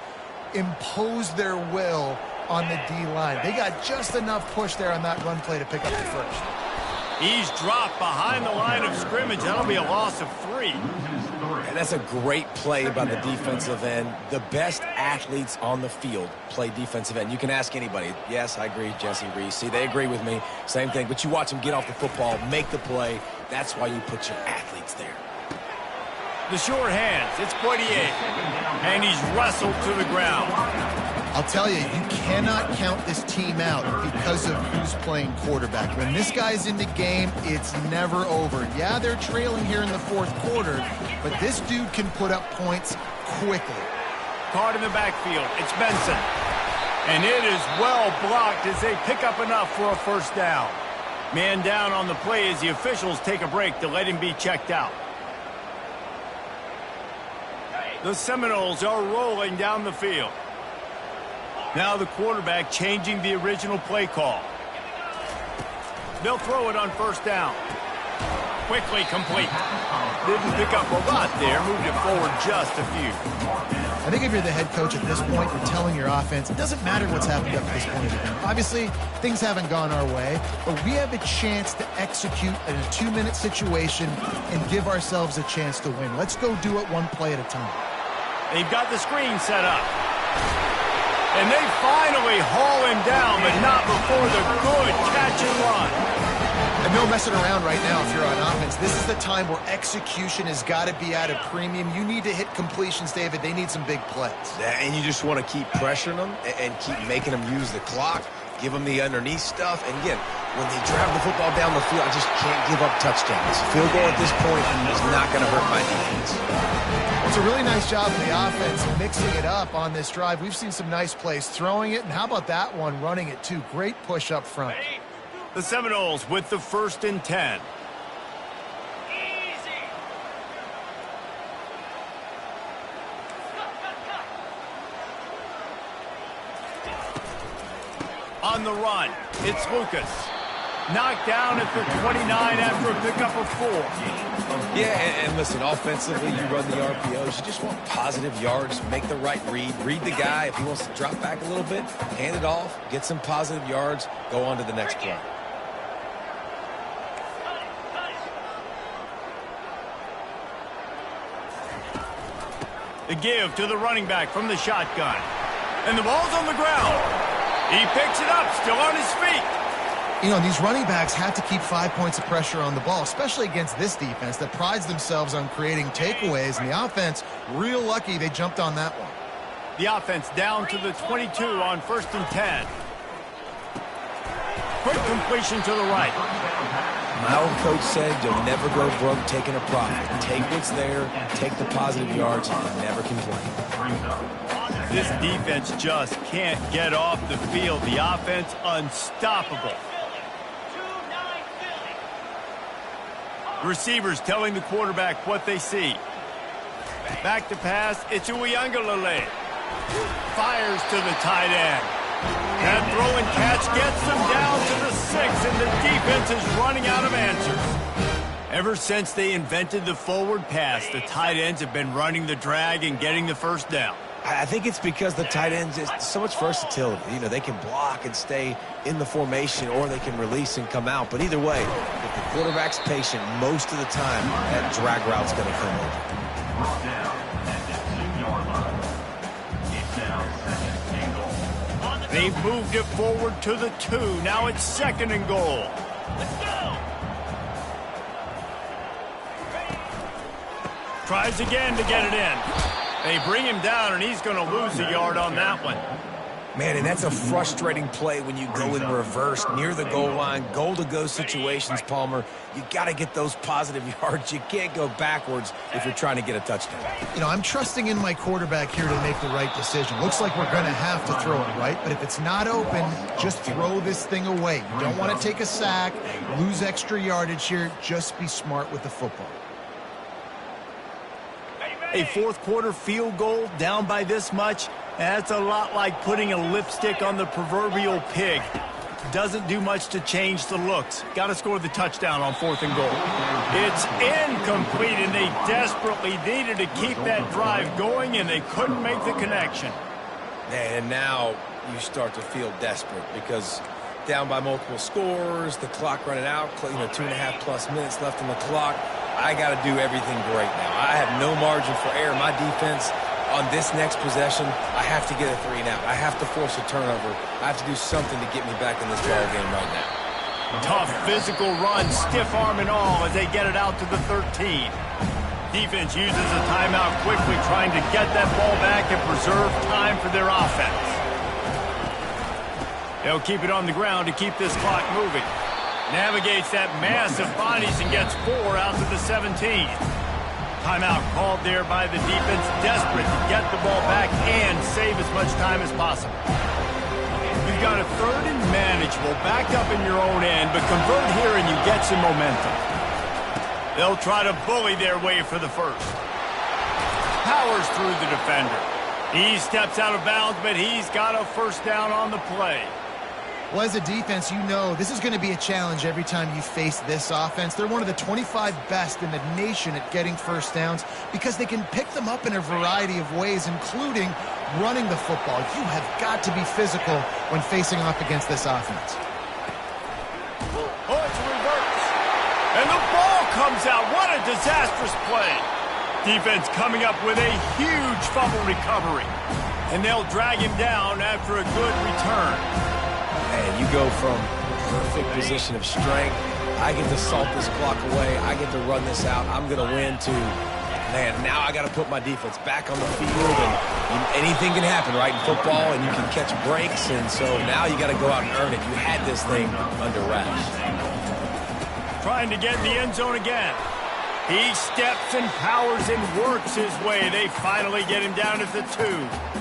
impose their will on the D-line. They got just enough push there on that run play to pick up the first.
He's dropped behind the line of scrimmage. That'll be a loss of 3.
And that's a great play by the defensive end. The best athletes on the field play defensive end. You can ask anybody. Yes, I agree, Jesse Reese. See, they agree with me. Same thing. But you watch them get off the football, make the play. That's why you put your athletes there.
The short hands. It's Poitier. And he's wrestled to the ground.
I'll tell you, you cannot count this team out because of who's playing quarterback. When this guy's in the game, it's never over. Yeah, they're trailing here in the fourth quarter, but this dude can put up points quickly.
Caught in the backfield. It's Benson. And it is well blocked as they pick up enough for a first down. Man down on the play as the officials take a break to let him be checked out. The Seminoles are rolling down the field. Now the quarterback changing the original play call. They'll throw it on first down. Quickly complete. Didn't pick up a lot there. Moved it forward just a few.
I think if you're the head coach at this point, you're telling your offense, it doesn't matter what's happened up to this point in the game. Obviously, things haven't gone our way, but we have a chance to execute in a 2-minute situation and give ourselves a chance to win. Let's go do it one play at a time.
They've got the screen set up. And they finally haul him down, but not before the good catch and run.
And no messing around right now if you're on offense. This is the time where execution has got to be at a premium. You need to hit completions, David. They need some big plays.
Yeah, and you just want to keep pressuring them and keep making them use the clock, give them the underneath stuff. And again, when they drive the football down the field, I just can't give up touchdowns. Field goal at this point is not going to hurt my defense.
It's a really nice job of the offense mixing it up on this drive. We've seen some nice plays throwing it, and how about that one running it too? Great push up front.
The Seminoles with the 1st and 10. On the run, it's Lucas. Knocked down at the 29 after a pickup of 4.
Yeah, and listen, offensively, you run the RPOs. You just want positive yards, make the right read. Read the guy. If he wants to drop back a little bit, hand it off, get some positive yards, go on to the next play.
The give to the running back from the shotgun. And the ball's on the ground. He picks it up, still on his feet.
You know, these running backs have to keep 5 points of pressure on the ball, especially against this defense that prides themselves on creating takeaways. And the offense, real lucky they jumped on that one.
The offense down to the 22 on 1st and 10. Quick completion to the right.
My old coach said you'll never go broke taking a profit. Take what's there, take the positive yards, and never complain.
This defense just can't get off the field. The offense unstoppable. Receivers telling the quarterback what they see. Back to pass, it's Uiagalelei. Fires to the tight end. That throw and catch gets them down to the 6, and the defense is running out of answers. Ever since they invented the forward pass, the tight ends have been running the drag and getting the first down.
I think it's because the tight ends is so much versatility. You know, they can block and stay in the formation, or they can release and come out. But either way, if the quarterback's patient most of the time, that drag route's going to come over.
Brought down at the 2-yard line. It's now 2nd and goal.
They've moved it forward to the 2. Now it's 2nd and goal.
Let's go.
Tries again to get it in. They bring him down, and he's going to lose a yard on that one.
Man, and that's a frustrating play when you go in reverse near the goal line, goal-to-go situations, Palmer. You got to get those positive yards. You can't go backwards if you're trying to get a touchdown.
You know, I'm trusting in my quarterback here to make the right decision. Looks like we're going to have to throw it, right? But if it's not open, just throw this thing away. You don't want to take a sack, lose extra yardage here. Just be smart with the football.
A fourth-quarter field goal down by this much, that's a lot like putting a lipstick on the proverbial pig. Doesn't do much to change the looks. Got to score the touchdown on 4th and goal. It's incomplete, and they desperately needed to keep that drive going, and they couldn't make the connection.
And now you start to feel desperate because down by multiple scores, the clock running out, 2.5+ minutes left on the clock. I got to do everything great now. I have no margin for error. My defense on this next possession, I have to get a 3-and-out. I have to force a turnover. I have to do something to get me back in this ball game right now.
Tough physical run, stiff arm and all, as they get it out to the 13. Defense uses a timeout quickly, trying to get that ball back and preserve time for their offense. They'll keep it on the ground to keep this clock moving. Navigates that mass of bodies and gets 4 out to the 17. Timeout called there by the defense, desperate to get the ball back and save as much time as possible. You've got a 3rd and manageable, back up in your own end, but convert here and you get some momentum. They'll try to bully their way for the first. Powers through the defender. He steps out of bounds, but he's got a first down on the play.
Well, as a defense, you know this is going to be a challenge every time you face this offense. They're one of the 25 best in the nation at getting first downs because they can pick them up in a variety of ways, including running the football. You have got to be physical when facing off against this offense.
Oh, it's a reverse. And the ball comes out. What a disastrous play. Defense coming up with a huge fumble recovery. And they'll drag him down after a good return.
And you go from perfect position of strength. I get to salt this clock away. I get to run this out. I'm going to win to, man, now I got to put my defense back on the field. And anything can happen, right, in football, and you can catch breaks. And so now you got to go out and earn it. You had this thing under wraps.
Trying to get in the end zone again. He steps and powers and works his way. They finally get him down at the 2.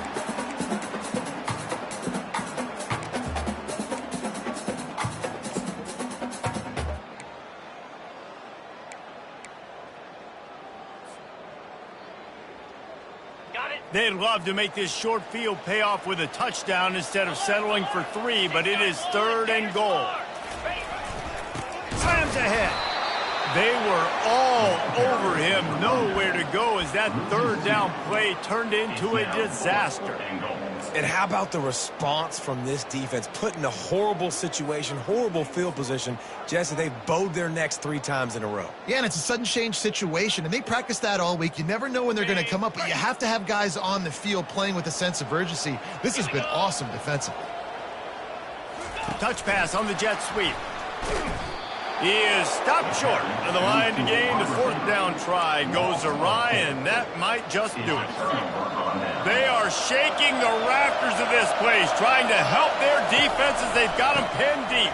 They'd love to make this short field pay off with a touchdown instead of settling for 3, but it is 3rd and goal. Slams ahead. They were all over him, nowhere to go as that 3rd down play turned into a disaster.
And how about the response from this defense? Put in a horrible situation, horrible field position. Jesse, they bowed their necks 3 times in a row.
Yeah, and it's a sudden change situation, and they practice that all week. You never know when they're going to come up, but you have to have guys on the field playing with a sense of urgency. This has been awesome defensively.
Touch pass on the jet sweep. He is stopped short of the line to gain. The 4th down try goes awry, and that might just do it. They are shaking the rafters of this place, trying to help their defense as they've got them pinned deep.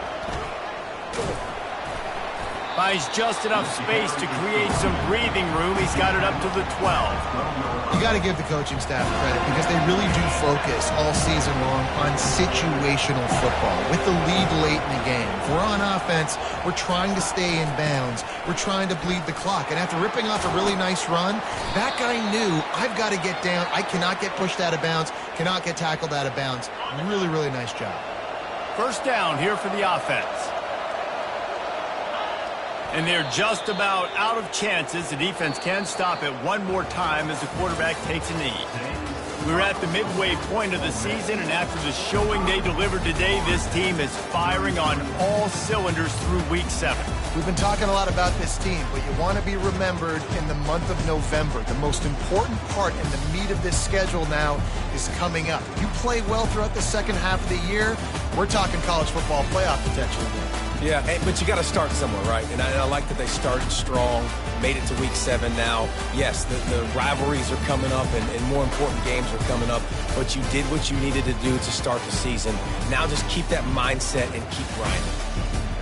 Buys just enough space to create some breathing room. He's got it up to the 12.
You got to give the coaching staff credit because they really do focus all season long on situational football with the lead late in the game. If we're on offense, we're trying to stay in bounds. We're trying to bleed the clock. And after ripping off a really nice run, that guy knew, I've got to get down. I cannot get pushed out of bounds, cannot get tackled out of bounds. Really, really nice job.
First down here for the offense. And they're just about out of chances. The defense can stop it one more time as the quarterback takes a knee. We're at the midway point of the season, and after the showing they delivered today, this team is firing on all cylinders through Week 7.
We've been talking a lot about this team, but you want to be remembered in the month of November. The most important part and the meat of this schedule now is coming up. You play well throughout the second half of the year, we're talking college football playoff potential again.
Yeah, but you got to start somewhere, right? And I like that they started strong, made it to Week 7 now. Yes, the rivalries are coming up, and more important games are coming up, but you did what you needed to do to start the season. Now just keep that mindset and keep grinding.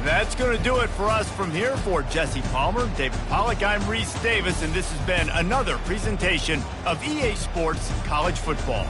That's going to do it for us from here. For Jesse Palmer, David Pollack, I'm Reese Davis, and this has been another presentation of EA Sports College Football.